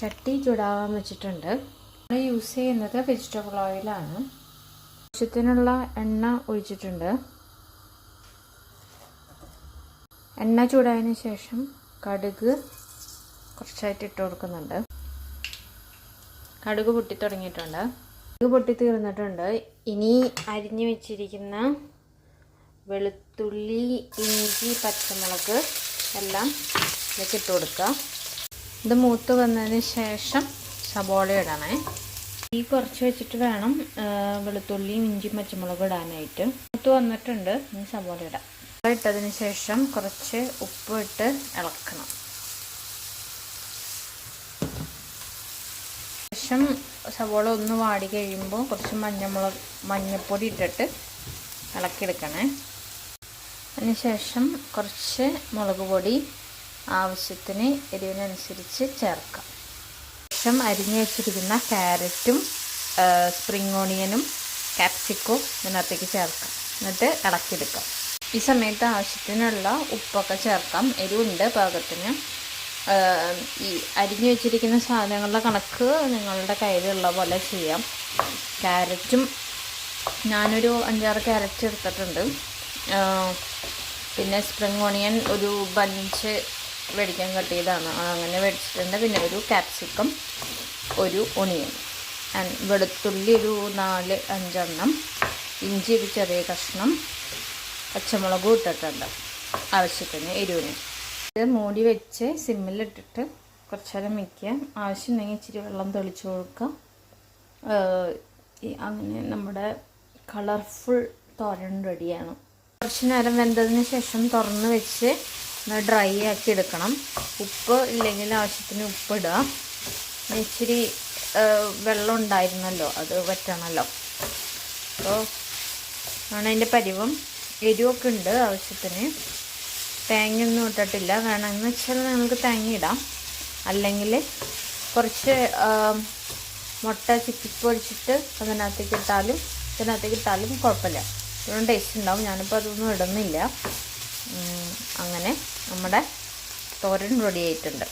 ചട്ടി ചൂടാവാൻ വെച്ചിട്ടുണ്ട്. യൂസ് ചെയ്യുന്നത് വെജിറ്റബിൾ ഓയിലാണ്. ആവശ്യത്തിനുള്ള എണ്ണ ഒഴിച്ചിട്ടുണ്ട്. എണ്ണ ചൂടായതിന് ശേഷം കടുക് കുറച്ചായിട്ട് ഇട്ട് കൊടുക്കുന്നുണ്ട്. കടുക് പൊട്ടി തുടങ്ങിയിട്ടുണ്ട്. കടുക് പൊട്ടി തീർന്നിട്ടുണ്ട്. ഇനി അരിഞ്ഞു വെച്ചിരിക്കുന്ന വെളുത്തുള്ളി, ഇഞ്ചി, പച്ചമുളക് എല്ലാം ഇതിലേക്ക് ഇട്ട് കൊടുക്കുക. ഇത് മൂത്ത് വന്നതിന് ശേഷം സബോള ഇടണേ. ഈ കുറച്ച് വെച്ചിട്ട് വേണം വെളുത്തുള്ളിയും ഇഞ്ചിയും പച്ചമുളകും ഇടാനായിട്ട്. മൂത്ത് വന്നിട്ടുണ്ട്. ഇനി സബോള ഇടാം. ഇട്ടതിന് ശേഷം കുറച്ച് ഉപ്പ് ഇട്ട് ഇളക്കണം. ശേഷം സവോള ഒന്ന് വാടി കഴിയുമ്പോൾ കുറച്ച് മഞ്ഞൾപ്പൊടി ഇട്ടിട്ട് ഇളക്കിയെടുക്കണേ. അതിനുശേഷം കുറച്ച് മുളക് പൊടി ആവശ്യത്തിന് എരിവിനനുസരിച്ച് ചേർക്കാം. ശേഷം അരിഞ്ഞു വെച്ചിരിക്കുന്ന ക്യാരറ്റും സ്പ്രിംഗ് ഓണിയനും ക്യാപ്സിക്കവും ഇതിനകത്തേക്ക് ചേർക്കാം. എന്നിട്ട് ഇളക്കിയെടുക്കാം. ഈ സമയത്ത് ആവശ്യത്തിനുള്ള ഉപ്പൊക്കെ ചേർക്കാം. എരിവുണ്ട് പാകത്തിന്. ഈ അരിഞ്ഞു വെച്ചിരിക്കുന്ന സാധനങ്ങളുടെ കണക്ക് നിങ്ങളുടെ കയ്യിലുള്ള പോലെ ചെയ്യാം. ക്യാരറ്റും ഞാനൊരു 5-6 ക്യാരറ്റ് എടുത്തിട്ടുണ്ട്. പിന്നെ സ്പ്രിംഗ് ഓണിയൻ ഒരു ബഞ്ച് മേടിക്കാൻ കട്ടിയതാണ്, അങ്ങനെ മേടിച്ചിട്ടുണ്ട്. പിന്നെ ഒരു ക്യാപ്സിക്കം, ഒരു ഒണിയൻ, വെളുത്തുള്ളി ഒരു 4-5 എണ്ണം, ഇഞ്ചി ഒരു ചെറിയ കഷ്ണം, പച്ചമുളകും ഇട്ടിട്ടുണ്ട് ആവശ്യത്തിന് എരിവിന്. ഇത് മൂടി വെച്ച് സിമ്മിലിട്ടിട്ട് കുറച്ച് നേരം വയ്ക്കുക. ആവശ്യമുണ്ടെങ്കിൽ ഇച്ചിരി വെള്ളം തെളിച്ച് കൊടുക്കുക. അങ്ങനെ നമ്മുടെ കളർഫുൾ തോരൻ റെഡിയാണ്. കുറച്ച് നേരം വെന്തതിന് ശേഷം തുറന്ന് വെച്ച് ഡ്രൈ ആക്കി എടുക്കണം. ഉപ്പ് ഇല്ലെങ്കിൽ ആവശ്യത്തിന് ഉപ്പ് ഇടുക. ഇച്ചിരി വെള്ളം ഉണ്ടായിരുന്നല്ലോ, അത് വറ്റണമല്ലോ. അപ്പോൾ ആണ് അതിൻ്റെ പരിവം. എരിവൊക്കെ ഉണ്ട് ആവശ്യത്തിന്. തേങ്ങയൊന്നും ഇട്ടിട്ടില്ല. വേണമെന്ന് വെച്ചാൽ നിങ്ങൾക്ക് തേങ്ങ ഇടാം. അല്ലെങ്കിൽ കുറച്ച് മുട്ട ചിക്കിപ്പൊഴിച്ചിട്ട് ഇതിനകത്തേക്ക് ഇട്ടാലും കുഴപ്പമില്ല. ഇതൊന്നും ടേസ്റ്റ് ഉണ്ടാവും. ഞാനിപ്പോൾ അതൊന്നും ഇടുന്നില്ല. അങ്ങനെ നമ്മുടെ തോരൻ റെഡി ആയിട്ടുണ്ട്.